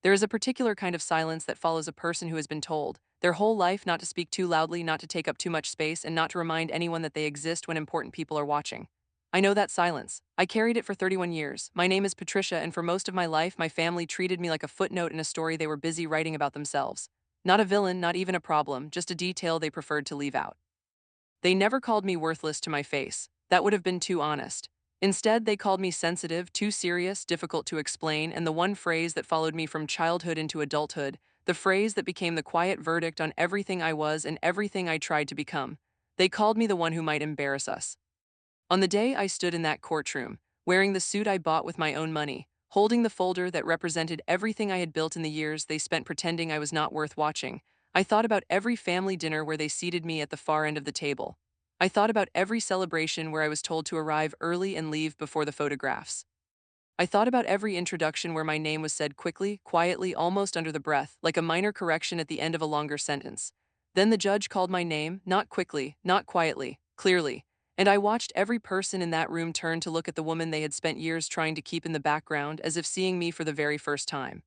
There is a particular kind of silence that follows a person who has been told their whole life not to speak too loudly, not to take up too much space, and not to remind anyone that they exist when important people are watching. I know that silence. I carried it for 31 years. My name is Patricia, and for most of my life, my family treated me like a footnote in a story they were busy writing about themselves. Not a villain, not even a problem, just a detail they preferred to leave out. They never called me worthless to my face. That would have been too honest. Instead, they called me sensitive, too serious, difficult to explain, and the one phrase that followed me from childhood into adulthood, the phrase that became the quiet verdict on everything I was and everything I tried to become. They called me the one who might embarrass us. On the day I stood in that courtroom, wearing the suit I bought with my own money, holding the folder that represented everything I had built in the years they spent pretending I was not worth watching, I thought about every family dinner where they seated me at the far end of the table. I thought about every celebration where I was told to arrive early and leave before the photographs. I thought about every introduction where my name was said quickly, quietly, almost under the breath, like a minor correction at the end of a longer sentence. Then the judge called my name, not quickly, not quietly, clearly, and I watched every person in that room turn to look at the woman they had spent years trying to keep in the background as if seeing me for the very first time.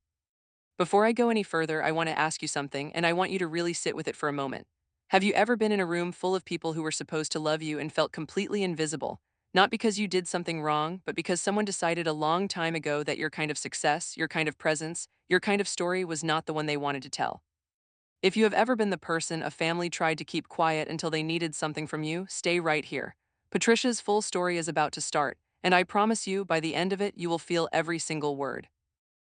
Before I go any further, I want to ask you something, and I want you to really sit with it for a moment. Have you ever been in a room full of people who were supposed to love you and felt completely invisible? Not because you did something wrong, but because someone decided a long time ago that your kind of success, your kind of presence, your kind of story was not the one they wanted to tell. If you have ever been the person a family tried to keep quiet until they needed something from you, stay right here. Patricia's full story is about to start, and I promise you, by the end of it, you will feel every single word.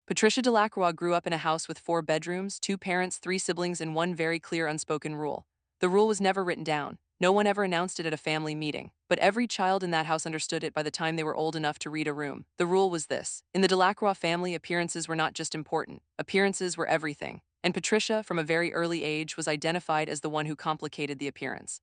Patricia Delacroix grew up in a house with 4 bedrooms, 2 parents, 3 siblings, and one very clear unspoken rule. The rule was never written down. No one ever announced it at a family meeting, but every child in that house understood it by the time they were old enough to read a room. The rule was this: in the Delacroix family, appearances were not just important, appearances were everything. And Patricia, from a very early age, was identified as the one who complicated the appearance.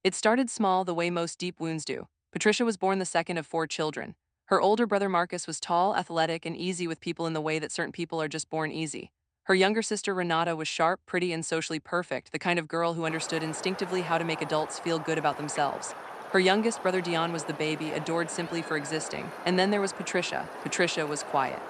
It started small, the way most deep wounds do. Patricia was born the second of 4 children. Her older brother Marcus was tall, athletic, and easy with people in the way that certain people are just born easy. Her younger sister Renata was sharp, pretty, and socially perfect, the kind of girl who understood instinctively how to make adults feel good about themselves. Her youngest brother Dion was the baby, adored simply for existing. And then there was Patricia. Patricia was quiet.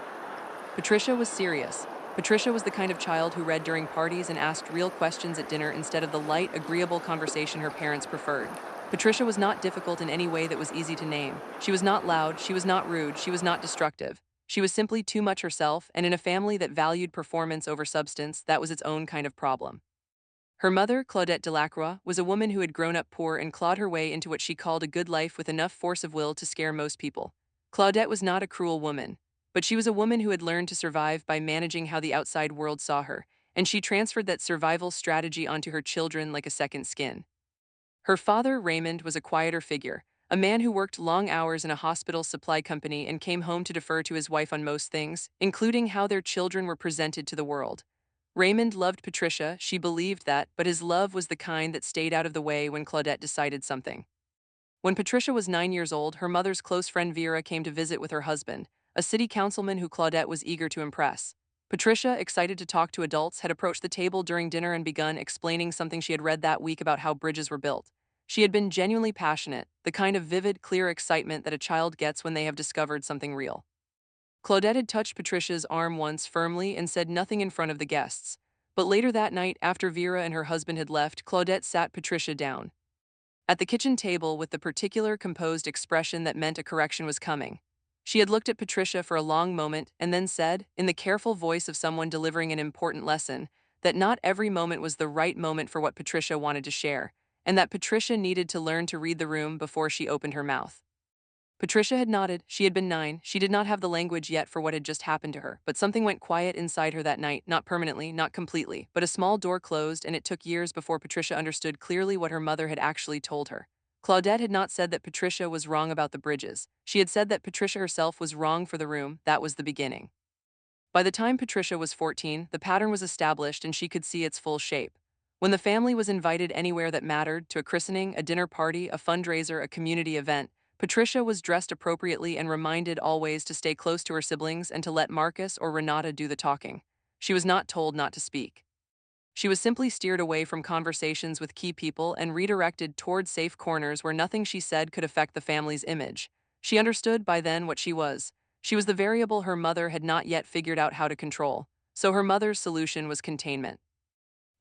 Patricia was serious. Patricia was the kind of child who read during parties and asked real questions at dinner instead of the light, agreeable conversation her parents preferred. Patricia was not difficult in any way that was easy to name. She was not loud, she was not rude, she was not destructive. She was simply too much herself, and in a family that valued performance over substance, that was its own kind of problem. Her mother, Claudette Delacroix, was a woman who had grown up poor and clawed her way into what she called a good life with enough force of will to scare most people. Claudette was not a cruel woman, but she was a woman who had learned to survive by managing how the outside world saw her, and she transferred that survival strategy onto her children like a second skin. Her father, Raymond, was a quieter figure, a man who worked long hours in a hospital supply company and came home to defer to his wife on most things, including how their children were presented to the world. Raymond loved Patricia, she believed that, but his love was the kind that stayed out of the way when Claudette decided something. When Patricia was 9 years old, her mother's close friend Vera came to visit with her husband, a city councilman who Claudette was eager to impress. Patricia, excited to talk to adults, had approached the table during dinner and begun explaining something she had read that week about how bridges were built. She had been genuinely passionate, the kind of vivid, clear excitement that a child gets when they have discovered something real. Claudette had touched Patricia's arm once firmly and said nothing in front of the guests. But later that night, after Vera and her husband had left, Claudette sat Patricia down at the kitchen table with the particular composed expression that meant a correction was coming. She had looked at Patricia for a long moment and then said, in the careful voice of someone delivering an important lesson, that not every moment was the right moment for what Patricia wanted to share, and that Patricia needed to learn to read the room before she opened her mouth. Patricia had nodded. She had been 9. She did not have the language yet for what had just happened to her, but something went quiet inside her that night, not permanently, not completely, but a small door closed, and it took years before Patricia understood clearly what her mother had actually told her. Claudette had not said that Patricia was wrong about the bridges. She had said that Patricia herself was wrong for the room. That was the beginning. By the time Patricia was 14, the pattern was established and she could see its full shape. When the family was invited anywhere that mattered, to a christening, a dinner party, a fundraiser, a community event, Patricia was dressed appropriately and reminded always to stay close to her siblings and to let Marcus or Renata do the talking. She was not told not to speak. She was simply steered away from conversations with key people and redirected toward safe corners where nothing she said could affect the family's image. She understood by then what she was. She was the variable her mother had not yet figured out how to control. So her mother's solution was containment.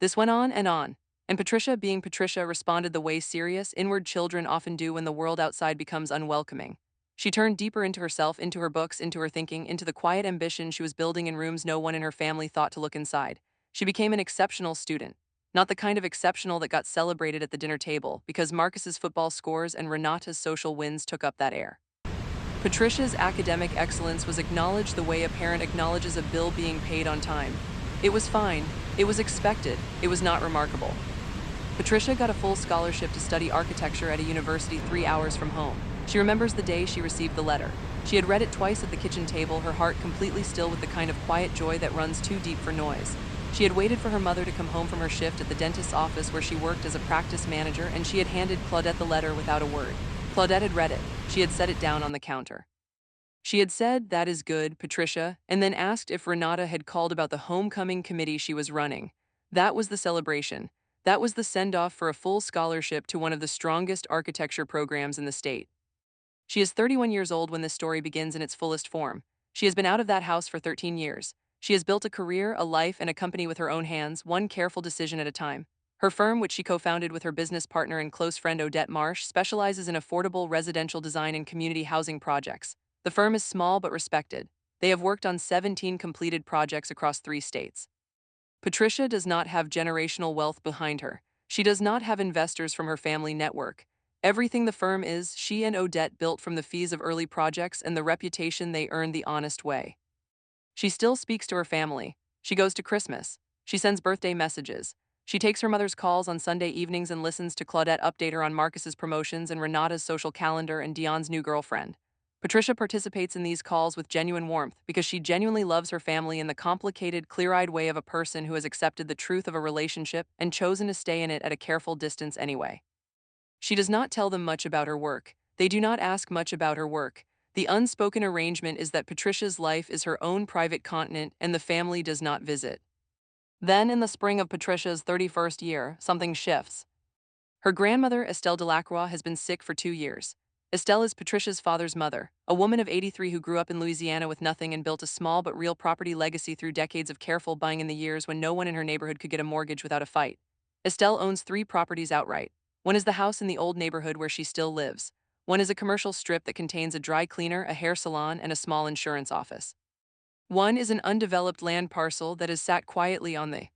This went on, and Patricia, being Patricia, responded the way serious, inward children often do when the world outside becomes unwelcoming. She turned deeper into herself, into her books, into her thinking, into the quiet ambition she was building in rooms no one in her family thought to look inside. She became an exceptional student. Not the kind of exceptional that got celebrated at the dinner table, because Marcus's football scores and Renata's social wins took up that air. Patricia's academic excellence was acknowledged the way a parent acknowledges a bill being paid on time. It was fine, it was expected, it was not remarkable. Patricia got a full scholarship to study architecture at a university 3 hours from home. She remembers the day she received the letter. She had read it twice at the kitchen table, her heart completely still with the kind of quiet joy that runs too deep for noise. She had waited for her mother to come home from her shift at the dentist's office where she worked as a practice manager, and she had handed Claudette the letter without a word. Claudette had read it. She had set it down on the counter. She had said, "That is good, Patricia," and then asked if Renata had called about the homecoming committee she was running. That was the celebration. That was the send-off for a full scholarship to one of the strongest architecture programs in the state. She is 31 years old when this story begins in its fullest form. She has been out of that house for 13 years. She has built a career, a life, and a company with her own hands, one careful decision at a time. Her firm, which she co-founded with her business partner and close friend Odette Marsh, specializes in affordable residential design and community housing projects. The firm is small but respected. They have worked on 17 completed projects across 3 states. Patricia does not have generational wealth behind her. She does not have investors from her family network. Everything the firm is, she and Odette built from the fees of early projects and the reputation they earned the honest way. She still speaks to her family. She goes to Christmas. She sends birthday messages. She takes her mother's calls on Sunday evenings and listens to Claudette update her on Marcus's promotions and Renata's social calendar and Dion's new girlfriend. Patricia participates in these calls with genuine warmth because she genuinely loves her family in the complicated, clear-eyed way of a person who has accepted the truth of a relationship and chosen to stay in it at a careful distance anyway. She does not tell them much about her work. They do not ask much about her work. The unspoken arrangement is that Patricia's life is her own private continent and the family does not visit. Then, in the spring of Patricia's 31st year, something shifts. Her grandmother, Estelle Delacroix, has been sick for 2 years. Estelle is Patricia's father's mother, a woman of 83 who grew up in Louisiana with nothing and built a small but real property legacy through decades of careful buying in the years when no one in her neighborhood could get a mortgage without a fight. Estelle owns 3 properties outright. One is the house in the old neighborhood where she still lives. One is a commercial strip that contains a dry cleaner, a hair salon, and a small insurance office. One is an undeveloped land parcel that has sat quietly on the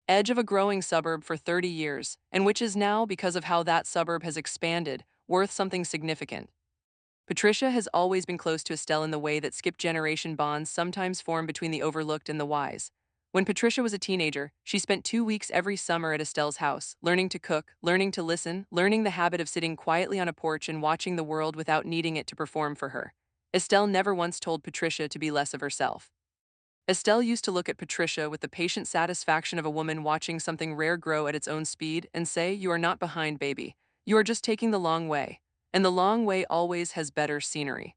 edge of a growing suburb for 30 years, and which is now, because of how that suburb has expanded, worth something significant. Patricia has always been close to Estelle in the way that skip-generation bonds sometimes form between the overlooked and the wise. When Patricia was a teenager, she spent 2 weeks every summer at Estelle's house, learning to cook, learning to listen, learning the habit of sitting quietly on a porch and watching the world without needing it to perform for her. Estelle never once told Patricia to be less of herself. Estelle used to look at Patricia with the patient satisfaction of a woman watching something rare grow at its own speed and say, "You are not behind, baby. You are just taking the long way. And the long way always has better scenery."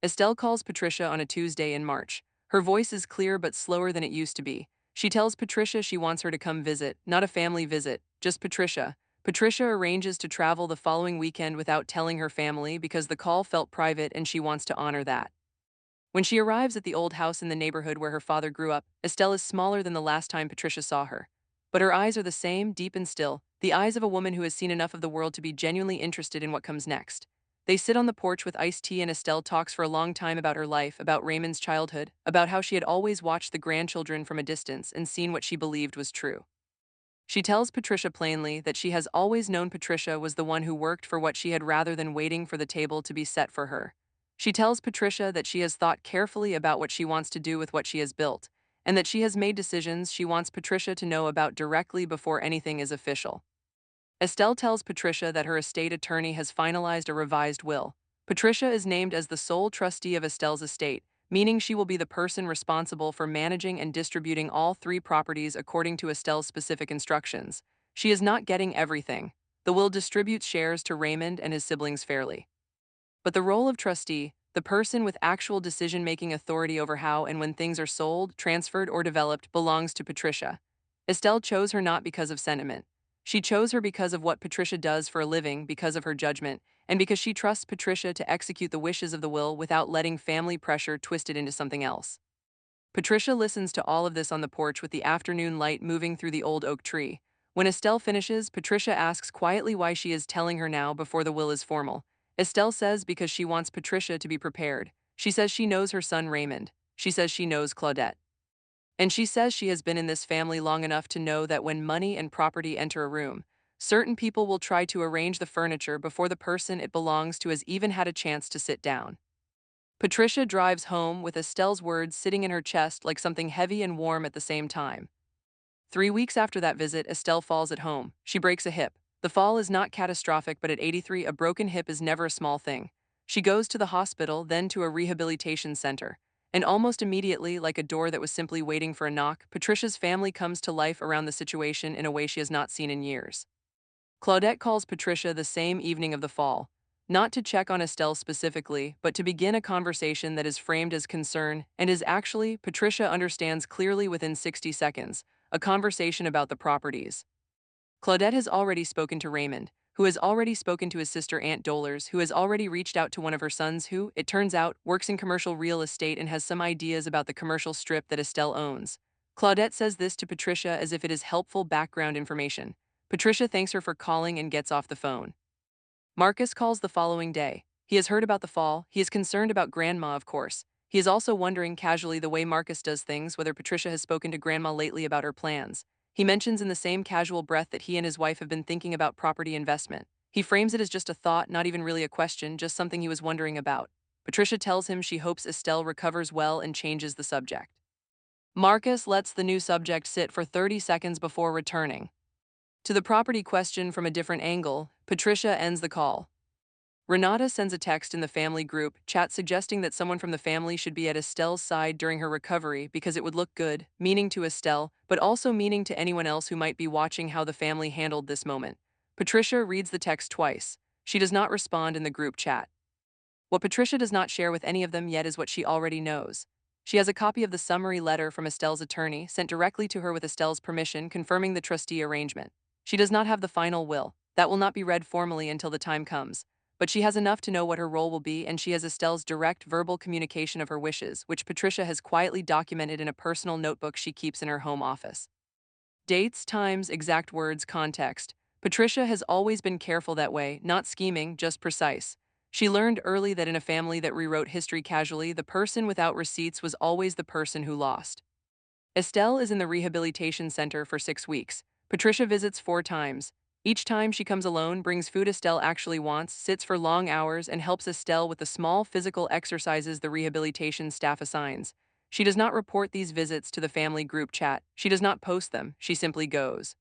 Estelle calls Patricia on a Tuesday in March. Her voice is clear but slower than it used to be. She tells Patricia she wants her to come visit, not a family visit, just Patricia. Patricia arranges to travel the following weekend without telling her family because the call felt private and she wants to honor that. When she arrives at the old house in the neighborhood where her father grew up, Estelle is smaller than the last time Patricia saw her. But her eyes are the same, deep and still, the eyes of a woman who has seen enough of the world to be genuinely interested in what comes next. They sit on the porch with iced tea and Estelle talks for a long time about her life, about Raymond's childhood, about how she had always watched the grandchildren from a distance and seen what she believed was true. She tells Patricia plainly that she has always known Patricia was the one who worked for what she had rather than waiting for the table to be set for her. She tells Patricia that she has thought carefully about what she wants to do with what she has built, and that she has made decisions she wants Patricia to know about directly before anything is official. Estelle tells Patricia that her estate attorney has finalized a revised will. Patricia is named as the sole trustee of Estelle's estate, meaning she will be the person responsible for managing and distributing all 3 properties according to Estelle's specific instructions. She is not getting everything. The will distributes shares to Raymond and his siblings fairly. But the role of trustee, the person with actual decision-making authority over how and when things are sold, transferred, or developed, belongs to Patricia. Estelle chose her not because of sentiment. She chose her because of what Patricia does for a living, because of her judgment, and because she trusts Patricia to execute the wishes of the will without letting family pressure twist it into something else. Patricia listens to all of this on the porch with the afternoon light moving through the old oak tree. When Estelle finishes, Patricia asks quietly why she is telling her now before the will is formal. Estelle says because she wants Patricia to be prepared. She says she knows her son Raymond. She says she knows Claudette. And she says she has been in this family long enough to know that when money and property enter a room, certain people will try to arrange the furniture before the person it belongs to has even had a chance to sit down. Patricia drives home with Estelle's words sitting in her chest like something heavy and warm at the same time. 3 weeks after that visit, Estelle falls at home. She breaks a hip. The fall is not catastrophic, but at 83, a broken hip is never a small thing. She goes to the hospital, then to a rehabilitation center. And almost immediately, like a door that was simply waiting for a knock, Patricia's family comes to life around the situation in a way she has not seen in years. Claudette calls Patricia the same evening of the fall, not to check on Estelle specifically, but to begin a conversation that is framed as concern and is actually, Patricia understands clearly within 60 seconds, a conversation about the properties. Claudette has already spoken to Raymond, who has already spoken to his sister Aunt Dolores, who has already reached out to one of her sons who, it turns out, works in commercial real estate and has some ideas about the commercial strip that Estelle owns. Claudette says this to Patricia as if it is helpful background information. Patricia thanks her for calling and gets off the phone. Marcus calls the following day. He has heard about the fall. He is concerned about Grandma, of course. He is also wondering casually the way Marcus does things, whether Patricia has spoken to Grandma lately about her plans. He mentions in the same casual breath that he and his wife have been thinking about property investment. He frames it as just a thought, not even really a question, just something he was wondering about. Patricia tells him she hopes Estelle recovers well and changes the subject. Marcus lets the new subject sit for 30 seconds before returning to the property question from a different angle. Patricia ends the call. Renata sends a text in the family group chat suggesting that someone from the family should be at Estelle's side during her recovery because it would look good, meaning to Estelle, but also meaning to anyone else who might be watching how the family handled this moment. Patricia reads the text twice. She does not respond in the group chat. What Patricia does not share with any of them yet is what she already knows. She has a copy of the summary letter from Estelle's attorney sent directly to her with Estelle's permission confirming the trustee arrangement. She does not have the final will. That will not be read formally until the time comes. But she has enough to know what her role will be, and she has Estelle's direct verbal communication of her wishes, which Patricia has quietly documented in a personal notebook she keeps in her home office. Dates, times, exact words, context. Patricia has always been careful that way, not scheming, just precise. She learned early that in a family that rewrote history casually, the person without receipts was always the person who lost. Estelle is in the rehabilitation center for 6 weeks. Patricia visits 4 times. Each time she comes alone, brings food Estelle actually wants, sits for long hours, and helps Estelle with the small physical exercises the rehabilitation staff assigns. She does not report these visits to the family group chat. She does not post them. She simply goes.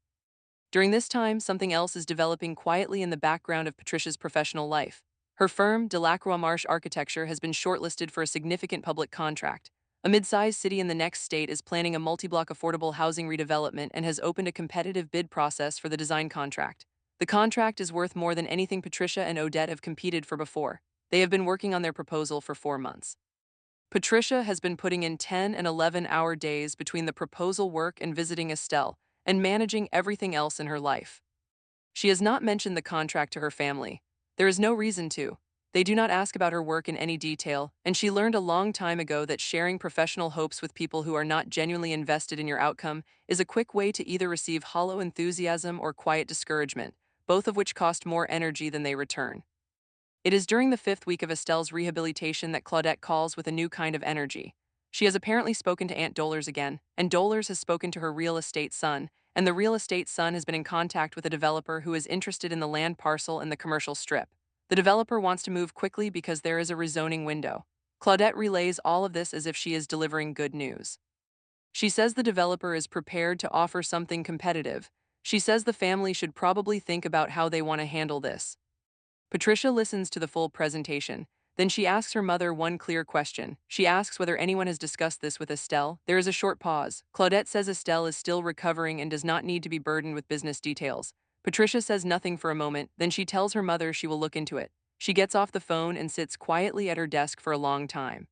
During this time, something else is developing quietly in the background of Patricia's professional life. Her firm, Delacroix Marsh Architecture, has been shortlisted for a significant public contract. A mid-sized city in the next state is planning a multi-block affordable housing redevelopment and has opened a competitive bid process for the design contract. The contract is worth more than anything Patricia and Odette have competed for before. They have been working on their proposal for 4 months. Patricia has been putting in 10 and 11-hour days between the proposal work and visiting Estelle, and managing everything else in her life. She has not mentioned the contract to her family. There is no reason to. They do not ask about her work in any detail, and she learned a long time ago that sharing professional hopes with people who are not genuinely invested in your outcome is a quick way to either receive hollow enthusiasm or quiet discouragement, both of which cost more energy than they return. It is during the 5th week of Estelle's rehabilitation that Claudette calls with a new kind of energy. She has apparently spoken to Aunt Dolores again, and Dolores has spoken to her real estate son, and the real estate son has been in contact with a developer who is interested in the land parcel and the commercial strip. The developer wants to move quickly because there is a rezoning window. Claudette relays all of this as if she is delivering good news. She says the developer is prepared to offer something competitive. She says the family should probably think about how they want to handle this. Patricia listens to the full presentation. Then she asks her mother one clear question. She asks whether anyone has discussed this with Estelle. There is a short pause. Claudette says Estelle is still recovering and does not need to be burdened with business details. Patricia says nothing for a moment, then she tells her mother she will look into it. She gets off the phone and sits quietly at her desk for a long time.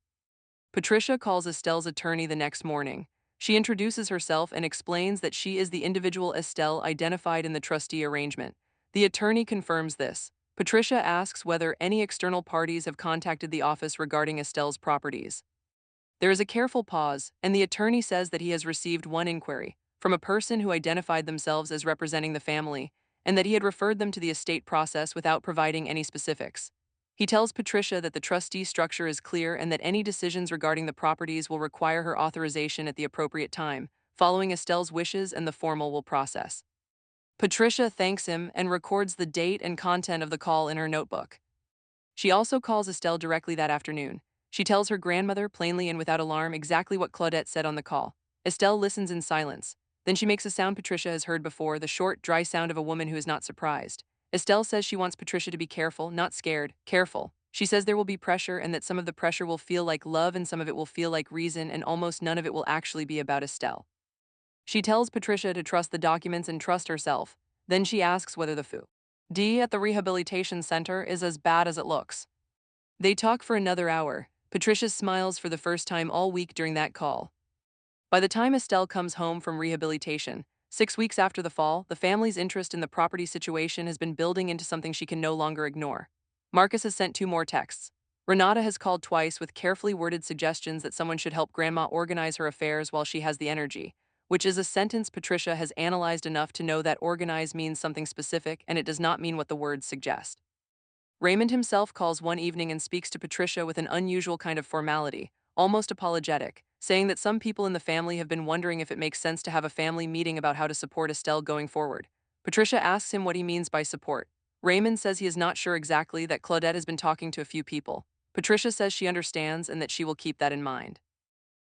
Patricia calls Estelle's attorney the next morning. She introduces herself and explains that she is the individual Estelle identified in the trustee arrangement. The attorney confirms this. Patricia asks whether any external parties have contacted the office regarding Estelle's properties. There is a careful pause, and the attorney says that he has received one inquiry from a person who identified themselves as representing the family, and that he had referred them to the estate process without providing any specifics. He tells Patricia that the trustee structure is clear and that any decisions regarding the properties will require her authorization at the appropriate time, following Estelle's wishes, and the formal will process. Patricia thanks him and records the date and content of the call in her notebook. She also calls Estelle directly that afternoon. She tells her grandmother plainly and without alarm exactly what Claudette said on the call. Estelle listens in silence. Then she makes a sound Patricia has heard before, the short, dry sound of a woman who is not surprised. Estelle says she wants Patricia to be careful, not scared, careful. She says there will be pressure and that some of the pressure will feel like love and some of it will feel like reason, and almost none of it will actually be about Estelle. She tells Patricia to trust the documents and trust herself. Then she asks whether the food at the rehabilitation center is as bad as it looks. They talk for another hour. Patricia smiles for the first time all week during that call. By the time Estelle comes home from rehabilitation, 6 weeks after the fall, the family's interest in the property situation has been building into something she can no longer ignore. Marcus has sent 2 more texts. Renata has called twice with carefully worded suggestions that someone should help Grandma organize her affairs while she has the energy, which is a sentence Patricia has analyzed enough to know that organize means something specific and it does not mean what the words suggest. Raymond himself calls one evening and speaks to Patricia with an unusual kind of formality, almost apologetic, saying that some people in the family have been wondering if it makes sense to have a family meeting about how to support Estelle going forward. Patricia asks him what he means by support. Raymond says he is not sure exactly, that Claudette has been talking to a few people. Patricia says she understands and that she will keep that in mind.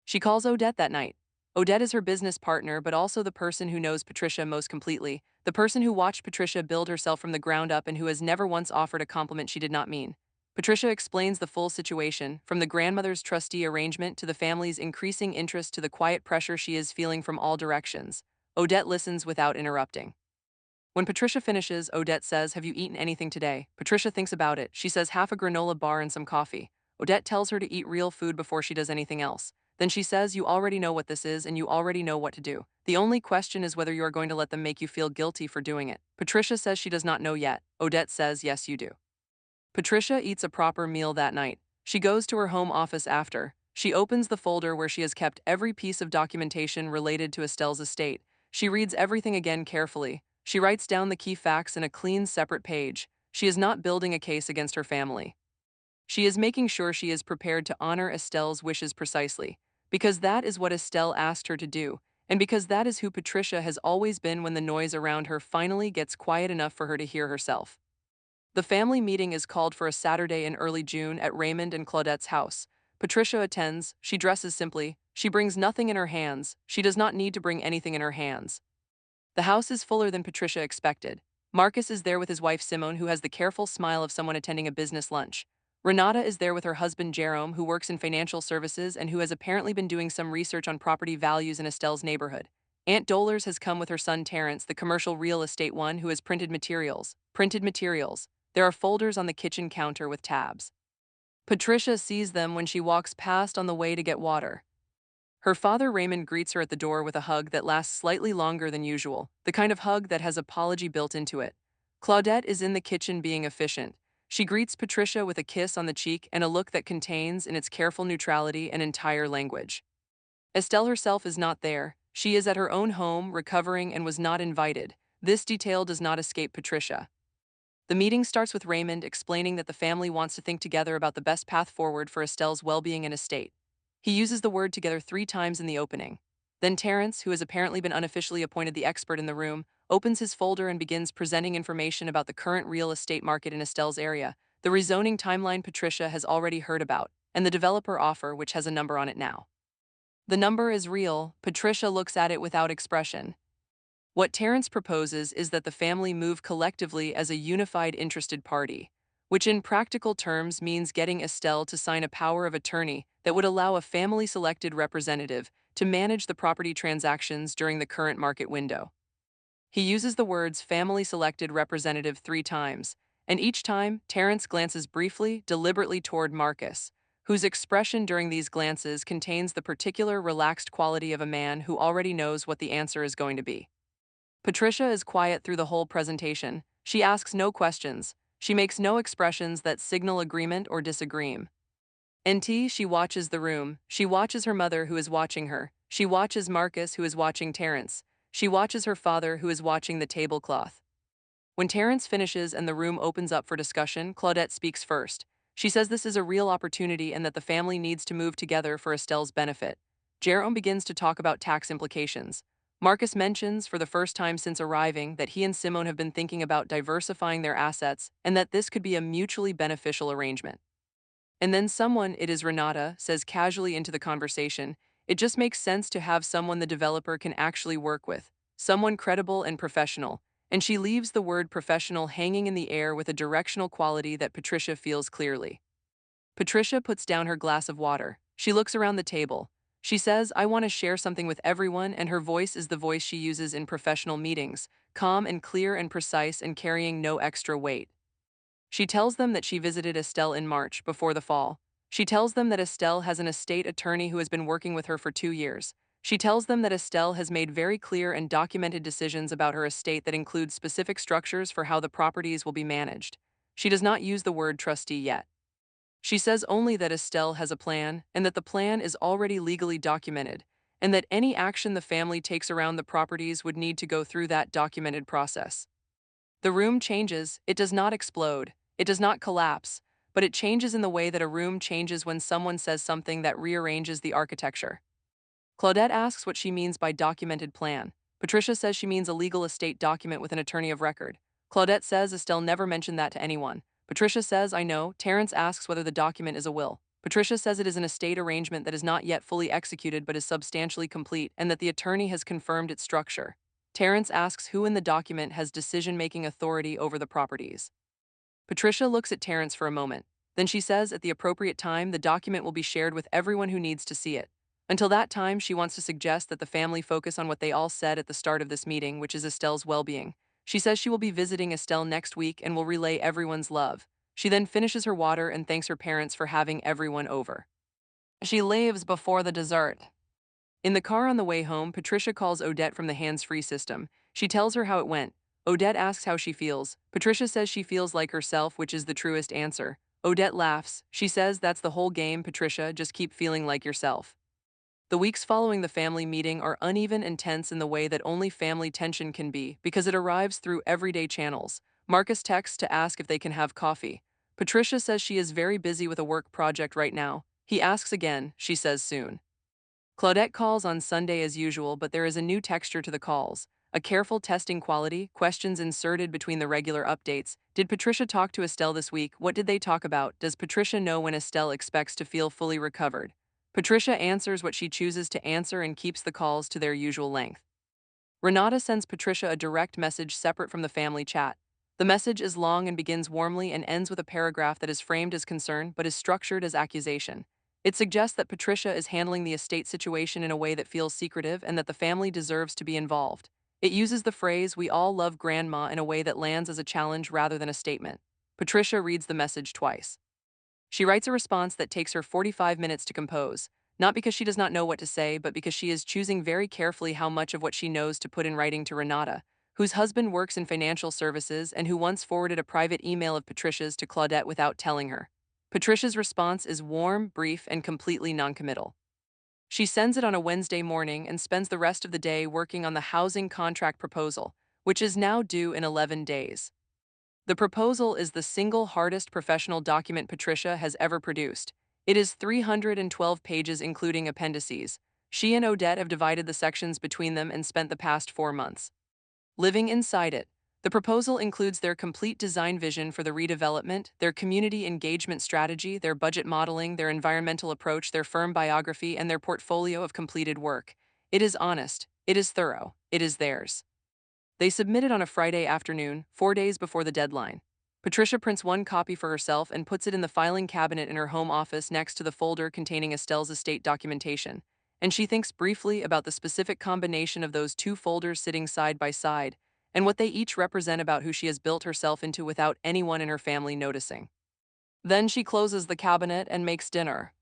She calls Odette that night. Odette is her business partner, but also the person who knows Patricia most completely, the person who watched Patricia build herself from the ground up and who has never once offered a compliment she did not mean. Patricia explains the full situation, from the grandmother's trustee arrangement to the family's increasing interest to the quiet pressure she is feeling from all directions. Odette listens without interrupting. When Patricia finishes, Odette says, "Have you eaten anything today?" Patricia thinks about it. She says half a granola bar and some coffee. Odette tells her to eat real food before she does anything else. Then she says, "You already know what this is and you already know what to do. The only question is whether you are going to let them make you feel guilty for doing it." Patricia says she does not know yet. Odette says, "Yes, you do." Patricia eats a proper meal that night. She goes to her home office after. She opens the folder where she has kept every piece of documentation related to Estelle's estate. She reads everything again carefully. She writes down the key facts in a clean, separate page. She is not building a case against her family. She is making sure she is prepared to honor Estelle's wishes precisely, because that is what Estelle asked her to do, and because that is who Patricia has always been when the noise around her finally gets quiet enough for her to hear herself. The family meeting is called for a Saturday in early June at Raymond and Claudette's house. Patricia attends. She dresses simply. She brings nothing in her hands. She does not need to bring anything in her hands. The house is fuller than Patricia expected. Marcus is there with his wife Simone, who has the careful smile of someone attending a business lunch. Renata is there with her husband Jerome, who works in financial services and who has apparently been doing some research on property values in Estelle's neighborhood. Aunt Dolores has come with her son Terrence, the commercial real estate one, who has printed materials. Printed materials. There are folders on the kitchen counter with tabs. Patricia sees them when she walks past on the way to get water. Her father Raymond greets her at the door with a hug that lasts slightly longer than usual, the kind of hug that has apology built into it. Claudette is in the kitchen being efficient. She greets Patricia with a kiss on the cheek and a look that contains, in its careful neutrality, an entire language. Estelle herself is not there. She is at her own home, recovering, and was not invited. This detail does not escape Patricia. The meeting starts with Raymond explaining that the family wants to think together about the best path forward for Estelle's well-being and estate. He uses the word together 3 times in the opening. Then Terrence, who has apparently been unofficially appointed the expert in the room, opens his folder and begins presenting information about the current real estate market in Estelle's area, the rezoning timeline Patricia has already heard about, and the developer offer, which has a number on it now. The number is real. Patricia looks at it without expression. What Terrence proposes is that the family move collectively as a unified interested party, which in practical terms means getting Estelle to sign a power of attorney that would allow a family-selected representative to manage the property transactions during the current market window. He uses the words family-selected representative 3 times, and each time Terrence glances briefly, deliberately toward Marcus, whose expression during these glances contains the particular relaxed quality of a man who already knows what the answer is going to be. Patricia is quiet through the whole presentation. She asks no questions. She makes no expressions that signal agreement or disagreement. NT, she watches the room. She watches her mother who is watching her. She watches Marcus who is watching Terrence. She watches her father who is watching the tablecloth. When Terrence finishes and the room opens up for discussion, Claudette speaks first. She says this is a real opportunity and that the family needs to move together for Estelle's benefit. Jerome begins to talk about tax implications. Marcus mentions, for the first time since arriving, that he and Simone have been thinking about diversifying their assets and that this could be a mutually beneficial arrangement. And then someone, it is Renata, says casually into the conversation, it just makes sense to have someone the developer can actually work with, someone credible and professional, and she leaves the word professional hanging in the air with a directional quality that Patricia feels clearly. Patricia puts down her glass of water. She looks around the table. She says, I want to share something with everyone, and her voice is the voice she uses in professional meetings, calm and clear and precise and carrying no extra weight. She tells them that she visited Estelle in March, before the fall. She tells them that Estelle has an estate attorney who has been working with her for 2 years. She tells them that Estelle has made very clear and documented decisions about her estate that include specific structures for how the properties will be managed. She does not use the word trustee yet. She says only that Estelle has a plan and that the plan is already legally documented, and that any action the family takes around the properties would need to go through that documented process. The room changes, it does not explode, it does not collapse, but it changes in the way that a room changes when someone says something that rearranges the architecture. Claudette asks what she means by documented plan. Patricia says she means a legal estate document with an attorney of record. Claudette says Estelle never mentioned that to anyone. Patricia says, I know. Terrence asks whether the document is a will. Patricia says it is an estate arrangement that is not yet fully executed but is substantially complete and that the attorney has confirmed its structure. Terrence asks who in the document has decision-making authority over the properties. Patricia looks at Terrence for a moment. Then she says at the appropriate time the document will be shared with everyone who needs to see it. Until that time, she wants to suggest that the family focus on what they all said at the start of this meeting, which is Estelle's well-being. She says she will be visiting Estelle next week and will relay everyone's love. She then finishes her water and thanks her parents for having everyone over. She leaves before the dessert. In the car on the way home, Patricia calls Odette from the hands-free system. She tells her how it went. Odette asks how she feels. Patricia says she feels like herself, which is the truest answer. Odette laughs. She says that's the whole game, Patricia, just keep feeling like yourself. The weeks following the family meeting are uneven and tense in the way that only family tension can be because it arrives through everyday channels. Marcus texts to ask if they can have coffee. Patricia says she is very busy with a work project right now. He asks again, she says soon. Claudette calls on Sunday as usual, but there is a new texture to the calls. A careful testing quality, questions inserted between the regular updates. Did Patricia talk to Estelle this week? What did they talk about? Does Patricia know when Estelle expects to feel fully recovered? Patricia answers what she chooses to answer and keeps the calls to their usual length. Renata sends Patricia a direct message separate from the family chat. The message is long and begins warmly and ends with a paragraph that is framed as concern but is structured as accusation. It suggests that Patricia is handling the estate situation in a way that feels secretive and that the family deserves to be involved. It uses the phrase, "We all love Grandma," in a way that lands as a challenge rather than a statement. Patricia reads the message twice. She writes a response that takes her 45 minutes to compose, not because she does not know what to say, but because she is choosing very carefully how much of what she knows to put in writing to Renata, whose husband works in financial services and who once forwarded a private email of Patricia's to Claudette without telling her. Patricia's response is warm, brief, and completely noncommittal. She sends it on a Wednesday morning and spends the rest of the day working on the housing contract proposal, which is now due in 11 days. The proposal is the single hardest professional document Patricia has ever produced. It is 312 pages including appendices. She and Odette have divided the sections between them and spent the past 4 months living inside it. The proposal includes their complete design vision for the redevelopment, their community engagement strategy, their budget modeling, their environmental approach, their firm biography, and their portfolio of completed work. It is honest, it is thorough, it is theirs. They submit it on a Friday afternoon, 4 days before the deadline. Patricia prints one copy for herself and puts it in the filing cabinet in her home office next to the folder containing Estelle's estate documentation. And she thinks briefly about the specific combination of those two folders sitting side by side, and what they each represent about who she has built herself into without anyone in her family noticing. Then she closes the cabinet and makes dinner.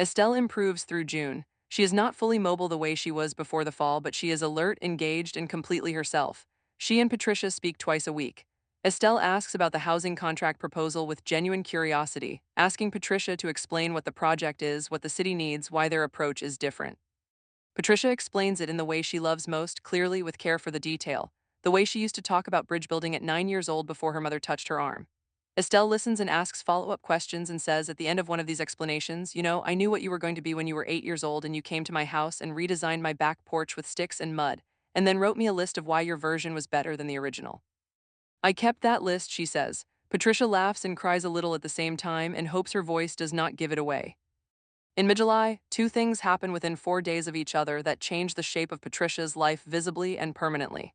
Estelle improves through June. She is not fully mobile the way she was before the fall, but she is alert, engaged, and completely herself. She and Patricia speak twice a week. Estelle asks about the housing contract proposal with genuine curiosity, asking Patricia to explain what the project is, what the city needs, why their approach is different. Patricia explains it in the way she loves most, clearly with care for the detail, the way she used to talk about bridge building at 9 years old before her mother touched her arm. Estelle listens and asks follow-up questions and says at the end of one of these explanations, I knew what you were going to be when you were 8 years old and you came to my house and redesigned my back porch with sticks and mud, and then wrote me a list of why your version was better than the original. I kept that list, she says. Patricia laughs and cries a little at the same time and hopes her voice does not give it away. In mid-July, two things happen within 4 days of each other that change the shape of Patricia's life visibly and permanently.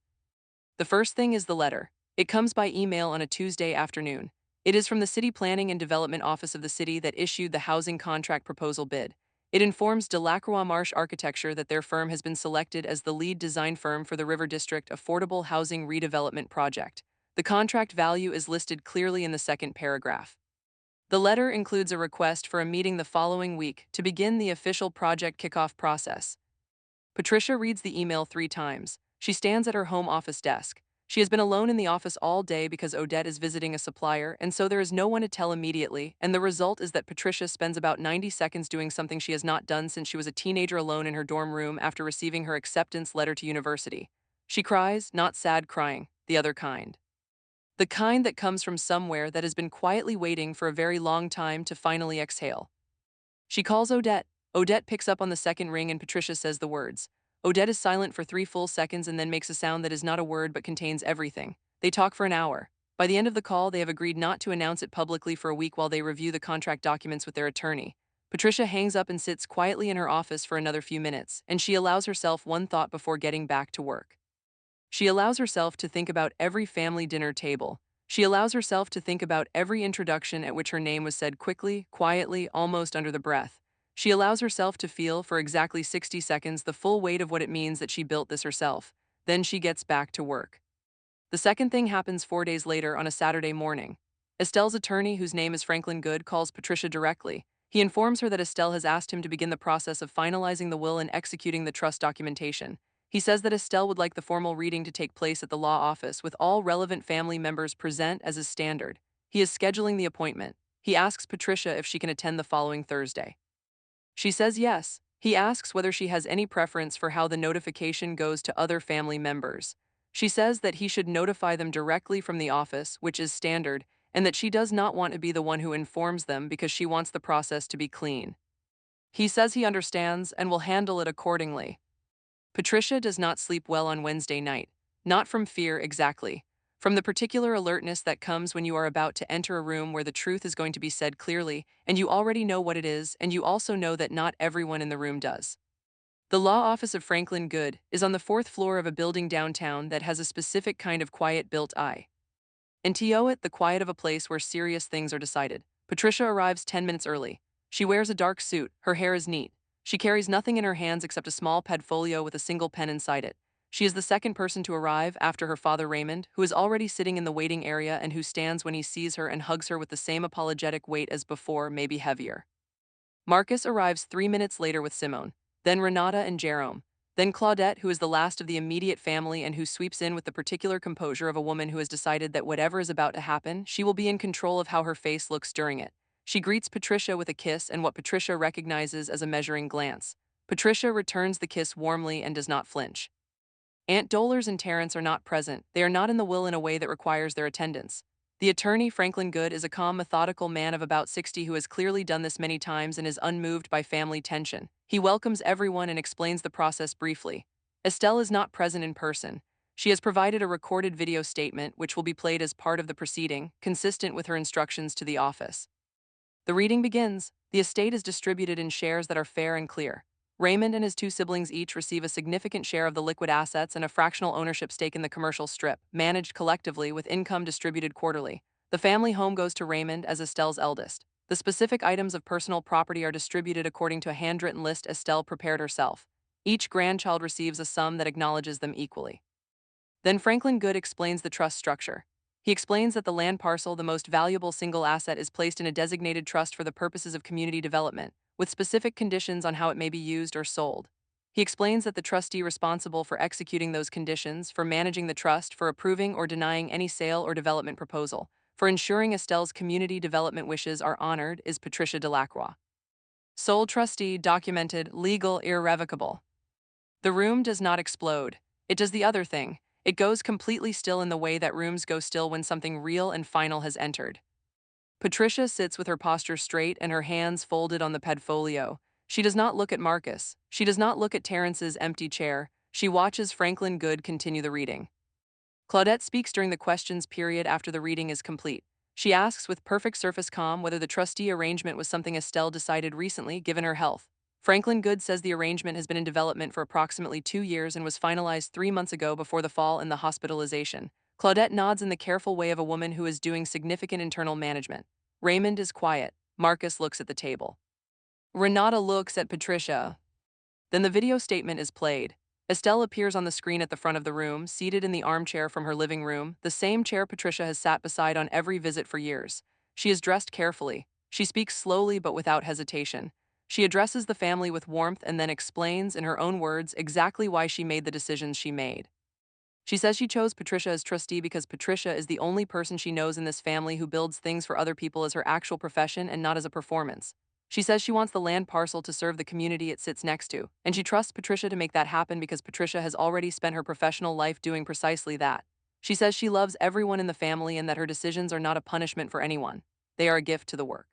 The first thing is the letter. It comes by email on a Tuesday afternoon. It is from the City Planning and Development Office of the city that issued the housing contract proposal bid. It informs Delacroix Marsh Architecture that their firm has been selected as the lead design firm for the River District Affordable Housing Redevelopment Project. The contract value is listed clearly in the second paragraph. The letter includes a request for a meeting the following week to begin the official project kickoff process. Patricia reads the email 3 times. She stands at her home office desk. She has been alone in the office all day because Odette is visiting a supplier, and so there is no one to tell immediately, and the result is that Patricia spends about 90 seconds doing something she has not done since she was a teenager alone in her dorm room after receiving her acceptance letter to university. She cries, not sad crying, the other kind. The kind that comes from somewhere that has been quietly waiting for a very long time to finally exhale. She calls Odette. Odette picks up on the second ring and Patricia says the words. Odette is silent for 3 full seconds and then makes a sound that is not a word but contains everything. They talk for an hour. By the end of the call, they have agreed not to announce it publicly for a week while they review the contract documents with their attorney. Patricia hangs up and sits quietly in her office for another few minutes, and she allows herself one thought before getting back to work. She allows herself to think about every family dinner table. She allows herself to think about every introduction at which her name was said quickly, quietly, almost under the breath. She allows herself to feel for exactly 60 seconds the full weight of what it means that she built this herself. Then she gets back to work. The second thing happens 4 days later on a Saturday morning. Estelle's attorney, whose name is Franklin Good, calls Patricia directly. He informs her that Estelle has asked him to begin the process of finalizing the will and executing the trust documentation. He says that Estelle would like the formal reading to take place at the law office with all relevant family members present as is standard. He is scheduling the appointment. He asks Patricia if she can attend the following Thursday. She says yes. He asks whether she has any preference for how the notification goes to other family members. She says that he should notify them directly from the office, which is standard, and that she does not want to be the one who informs them because she wants the process to be clean. He says he understands and will handle it accordingly. Patricia does not sleep well on Wednesday night. Not from fear exactly. From the particular alertness that comes when you are about to enter a room where the truth is going to be said clearly, and you already know what it is, and you also know that not everyone in the room does. The law office of Franklin Good is on the fourth floor of a building downtown that has a specific kind of quiet built eye. And to it, the quiet of a place where serious things are decided. Patricia arrives 10 minutes early. She wears a dark suit, her hair is neat. She carries nothing in her hands except a small padfolio with a single pen inside it. She is the second person to arrive after her father Raymond, who is already sitting in the waiting area and who stands when he sees her and hugs her with the same apologetic weight as before, maybe heavier. Marcus arrives 3 minutes later with Simone, then Renata and Jerome, then Claudette, who is the last of the immediate family and who sweeps in with the particular composure of a woman who has decided that whatever is about to happen, she will be in control of how her face looks during it. She greets Patricia with a kiss and what Patricia recognizes as a measuring glance. Patricia returns the kiss warmly and does not flinch. Aunt Dollars and Terrence are not present. They are not in the will in a way that requires their attendance. The attorney, Franklin Good, is a calm, methodical man of about 60 who has clearly done this many times and is unmoved by family tension. He welcomes everyone and explains the process briefly. Estelle is not present in person. She has provided a recorded video statement which will be played as part of the proceeding, consistent with her instructions to the office. The reading begins. The estate is distributed in shares that are fair and clear. Raymond and his two siblings each receive a significant share of the liquid assets and a fractional ownership stake in the commercial strip, managed collectively with income distributed quarterly. The family home goes to Raymond as Estelle's eldest. The specific items of personal property are distributed according to a handwritten list Estelle prepared herself. Each grandchild receives a sum that acknowledges them equally. Then Franklin Good explains the trust structure. He explains that the land parcel, the most valuable single asset, is placed in a designated trust for the purposes of community development, with specific conditions on how it may be used or sold. He explains that the trustee responsible for executing those conditions, for managing the trust, for approving or denying any sale or development proposal, for ensuring Estelle's community development wishes are honored, is Patricia Delacroix. Sole trustee, documented, legal, irrevocable. The room does not explode. It does the other thing. It goes completely still in the way that rooms go still when something real and final has entered. Patricia sits with her posture straight and her hands folded on the pedfolio. She does not look at Marcus. She does not look at Terrence's empty chair. She watches Franklin Good continue the reading. Claudette speaks during the questions period after the reading is complete. She asks with perfect surface calm whether the trustee arrangement was something Estelle decided recently, given her health. Franklin Good says the arrangement has been in development for approximately 2 years and was finalized 3 months ago before the fall and the hospitalization. Claudette nods in the careful way of a woman who is doing significant internal management. Raymond is quiet. Marcus looks at the table. Renata looks at Patricia. Then the video statement is played. Estelle appears on the screen at the front of the room, seated in the armchair from her living room, the same chair Patricia has sat beside on every visit for years. She is dressed carefully. She speaks slowly but without hesitation. She addresses the family with warmth and then explains, in her own words, exactly why she made the decisions she made. She says she chose Patricia as trustee because Patricia is the only person she knows in this family who builds things for other people as her actual profession and not as a performance. She says she wants the land parcel to serve the community it sits next to, and she trusts Patricia to make that happen because Patricia has already spent her professional life doing precisely that. She says she loves everyone in the family and that her decisions are not a punishment for anyone. They are a gift to the work.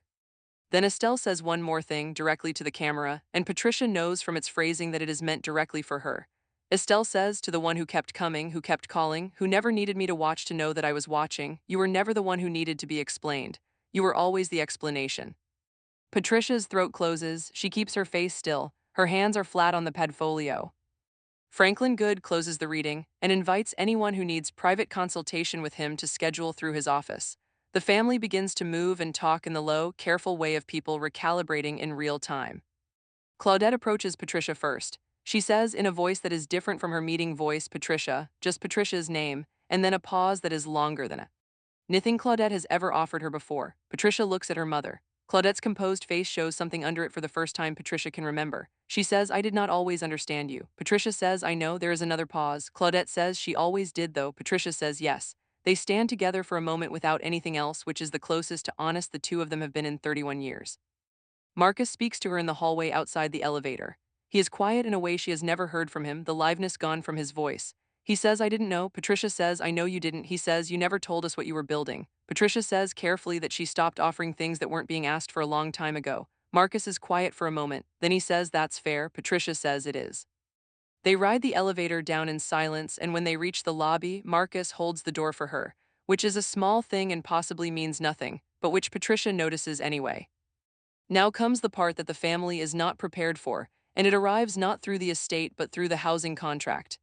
Then Estelle says one more thing directly to the camera, and Patricia knows from its phrasing that it is meant directly for her. Estelle says to the one who kept coming, who kept calling, who never needed me to watch to know that I was watching, you were never the one who needed to be explained. You were always the explanation. Patricia's throat closes, she keeps her face still, her hands are flat on the pedfolio. Franklin Good closes the reading and invites anyone who needs private consultation with him to schedule through his office. The family begins to move and talk in the low, careful way of people recalibrating in real time. Claudette approaches Patricia first. She says in a voice that is different from her meeting voice, Patricia, just Patricia's name, and then a pause that is longer than it. Nothing Claudette has ever offered her before. Patricia looks at her mother. Claudette's composed face shows something under it for the first time Patricia can remember. She says, I did not always understand you. Patricia says, I know. There is another pause. Claudette says, she always did though. Patricia says, yes. They stand together for a moment without anything else, which is the closest to honest the two of them have been in 31 years. Marcus speaks to her in the hallway outside the elevator. He is quiet in a way she has never heard from him, the liveness gone from his voice. He says, I didn't know. Patricia says, I know you didn't. He says, you never told us what you were building. Patricia says carefully that she stopped offering things that weren't being asked for a long time ago. Marcus is quiet for a moment. Then he says, that's fair. Patricia says it is. They ride the elevator down in silence, and when they reach the lobby, Marcus holds the door for her, which is a small thing and possibly means nothing, but which Patricia notices anyway. Now comes the part that the family is not prepared for, and it arrives not through the estate but through the housing contract.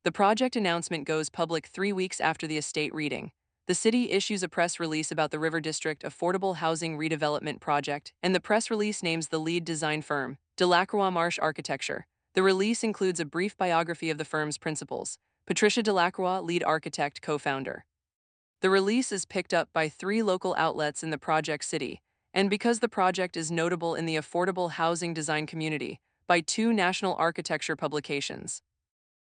The project announcement goes public 3 weeks after the estate reading. The city issues a press release about the River District Affordable Housing Redevelopment Project, and the press release names the lead design firm, Delacroix Marsh Architecture. The release includes a brief biography of the firm's principals. Patricia Delacroix, lead architect, co-founder. The release is picked up by 3 local outlets in the project city, and because the project is notable in the affordable housing design community, by 2 national architecture publications.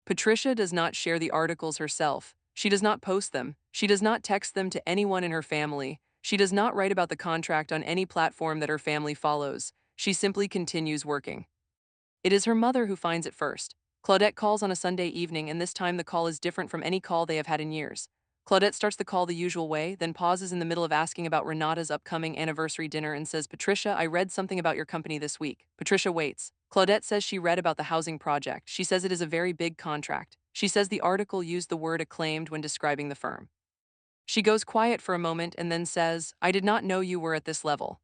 Patricia does not share the articles herself. She does not post them. She does not text them to anyone in her family. She does not write about the contract on any platform that her family follows. She simply continues working. It is her mother who finds it first. Claudette calls on a Sunday evening, and this time the call is different from any call they have had in years. Claudette starts the call the usual way, then pauses in the middle of asking about Renata's upcoming anniversary dinner and says, Patricia, I read something about your company this week. Patricia waits. Claudette says she read about the housing project. She says it is a very big contract. She says the article used the word acclaimed when describing the firm. She goes quiet for a moment and then says, I did not know you were at this level.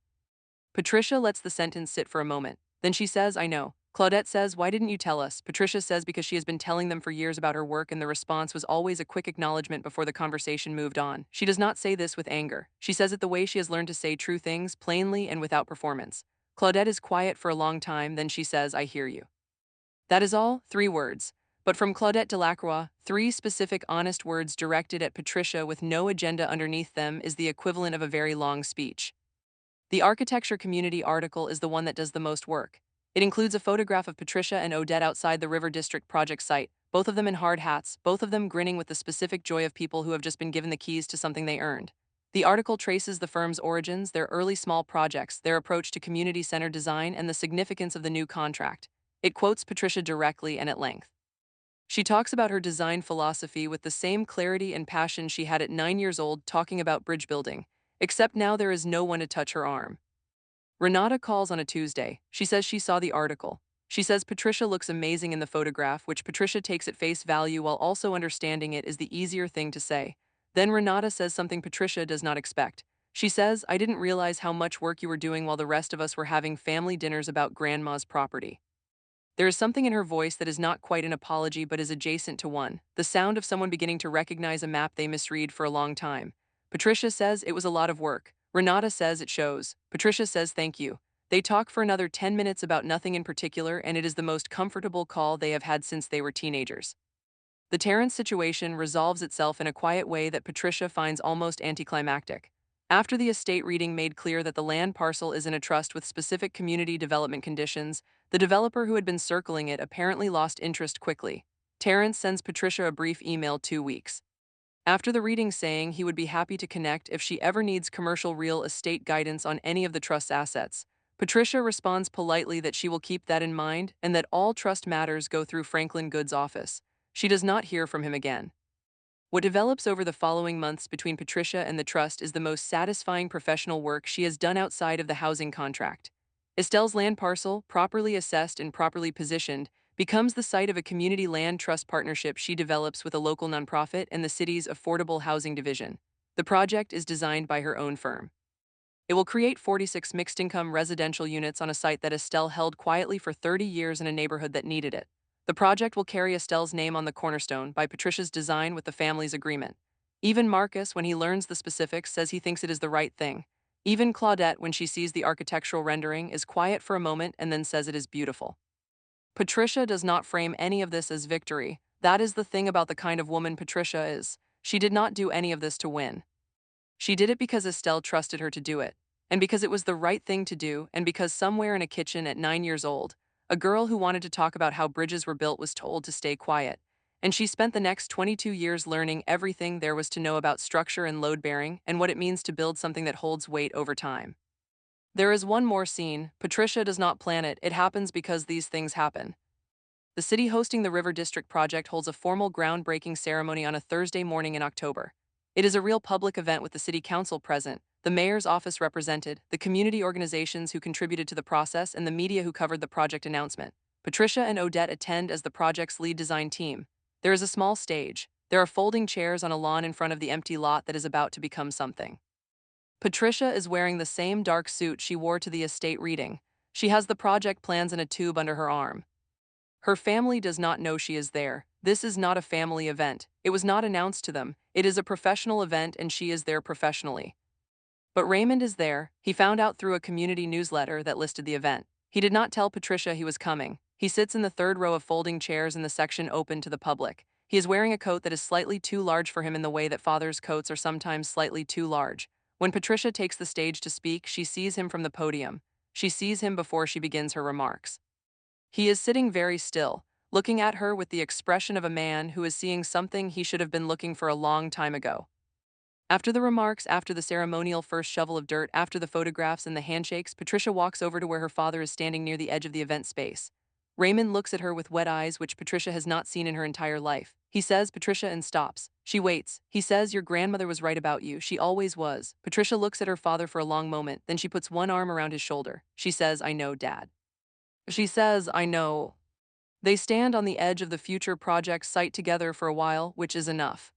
Patricia lets the sentence sit for a moment. Then she says, I know. Claudette says, why didn't you tell us? Patricia says because she has been telling them for years about her work, and the response was always a quick acknowledgement before the conversation moved on. She does not say this with anger. She says it the way she has learned to say true things, plainly and without performance. Claudette is quiet for a long time, then she says, I hear you. That is all, 3 words. But from Claudette Delacroix, 3 specific honest words directed at Patricia with no agenda underneath them is the equivalent of a very long speech. The architecture community article is the one that does the most work. It includes a photograph of Patricia and Odette outside the River District project site, both of them in hard hats, both of them grinning with the specific joy of people who have just been given the keys to something they earned. The article traces the firm's origins, their early small projects, their approach to community-centered design, and the significance of the new contract. It quotes Patricia directly and at length. She talks about her design philosophy with the same clarity and passion she had at 9 years old talking about bridge building, except now there is no one to touch her arm. Renata calls on a Tuesday. She says she saw the article. She says Patricia looks amazing in the photograph, which Patricia takes at face value while also understanding it is the easier thing to say. Then Renata says something Patricia does not expect. She says, I didn't realize how much work you were doing while the rest of us were having family dinners about grandma's property. There is something in her voice that is not quite an apology but is adjacent to one, the sound of someone beginning to recognize a map they misread for a long time. Patricia says it was a lot of work. Renata says it shows. Patricia says thank you. They talk for another 10 minutes about nothing in particular, and it is the most comfortable call they have had since they were teenagers. The Terrence situation resolves itself in a quiet way that Patricia finds almost anticlimactic. After the estate reading made clear that the land parcel is in a trust with specific community development conditions, the developer who had been circling it apparently lost interest quickly. Terrence sends Patricia a brief email 2 weeks after the reading saying he would be happy to connect if she ever needs commercial real estate guidance on any of the trust's assets. Patricia responds politely that she will keep that in mind and that all trust matters go through Franklin Good's office. She does not hear from him again. What develops over the following months between Patricia and the trust is the most satisfying professional work she has done outside of the housing contract. Estelle's land parcel, properly assessed and properly positioned, becomes the site of a community land trust partnership she develops with a local nonprofit and the city's affordable housing division. The project is designed by her own firm. It will create 46 mixed-income residential units on a site that Estelle held quietly for 30 years in a neighborhood that needed it. The project will carry Estelle's name on the cornerstone by Patricia's design with the family's agreement. Even Marcus, when he learns the specifics, says he thinks it is the right thing. Even Claudette, when she sees the architectural rendering, is quiet for a moment and then says it is beautiful. Patricia does not frame any of this as victory. That is the thing about the kind of woman Patricia is. She did not do any of this to win. She did it because Estelle trusted her to do it, and because it was the right thing to do, and because somewhere in a kitchen at 9 years old, a girl who wanted to talk about how bridges were built was told to stay quiet, and she spent the next 22 years learning everything there was to know about structure and load bearing and what it means to build something that holds weight over time. There is one more scene. Patricia does not plan it, it happens because these things happen. The city hosting the River District project holds a formal groundbreaking ceremony on a Thursday morning in October. It is a real public event with the city council present, the mayor's office represented, the community organizations who contributed to the process, and the media who covered the project announcement. Patricia and Odette attend as the project's lead design team. There is a small stage. There are folding chairs on a lawn in front of the empty lot that is about to become something. Patricia is wearing the same dark suit she wore to the estate reading. She has the project plans in a tube under her arm. Her family does not know she is there. This is not a family event. It was not announced to them. It is a professional event and she is there professionally. But Raymond is there. He found out through a community newsletter that listed the event. He did not tell Patricia he was coming. He sits in the third row of folding chairs in the section open to the public. He is wearing a coat that is slightly too large for him in the way that fathers' coats are sometimes slightly too large. When Patricia takes the stage to speak, she sees him from the podium. She sees him before she begins her remarks. He is sitting very still, looking at her with the expression of a man who is seeing something he should have been looking for a long time ago. After the remarks, after the ceremonial first shovel of dirt, after the photographs and the handshakes, Patricia walks over to where her father is standing near the edge of the event space. Raymond looks at her with wet eyes, which Patricia has not seen in her entire life. He says, Patricia, and stops. She waits. He says, your grandmother was right about you. She always was. Patricia looks at her father for a long moment, then she puts one arm around his shoulder. She says, I know, Dad. She says, I know. They stand on the edge of the future project site together for a while, which is enough.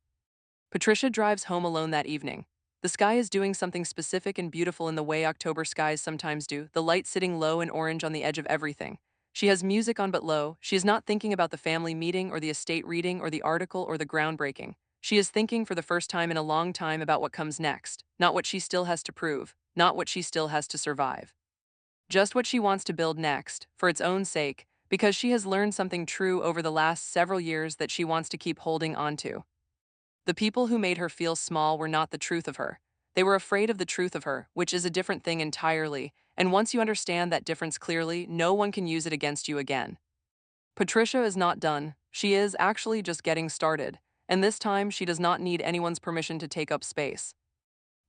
Patricia drives home alone that evening. The sky is doing something specific and beautiful in the way October skies sometimes do, the light sitting low and orange on the edge of everything. She has music on but low. She is not thinking about the family meeting or the estate reading or the article or the groundbreaking. She is thinking for the first time in a long time about what comes next, not what she still has to prove, not what she still has to survive. Just what she wants to build next, for its own sake, because she has learned something true over the last several years that she wants to keep holding on to. The people who made her feel small were not the truth of her. They were afraid of the truth of her, which is a different thing entirely, And once you understand that difference clearly, no one can use it against you again. Patricia is not done. She is actually just getting started. And this time, she does not need anyone's permission to take up space.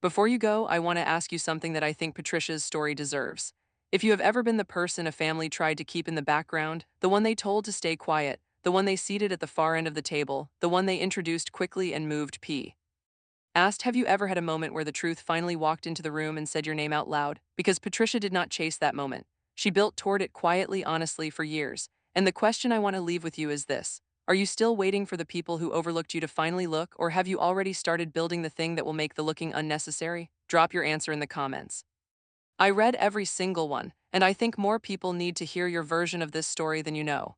Before you go, I want to ask you something that I think Patricia's story deserves. If you have ever been the person a family tried to keep in the background, the one they told to stay quiet, the one they seated at the far end of the table, the one they introduced quickly and moved asked, have you ever had a moment where the truth finally walked into the room and said your name out loud? Because Patricia did not chase that moment. She built toward it quietly, honestly, for years. And the question I want to leave with you is this. Are you still waiting for the people who overlooked you to finally look, or have you already started building the thing that will make the looking unnecessary? Drop your answer in the comments. I read every single one, and I think more people need to hear your version of this story than you know.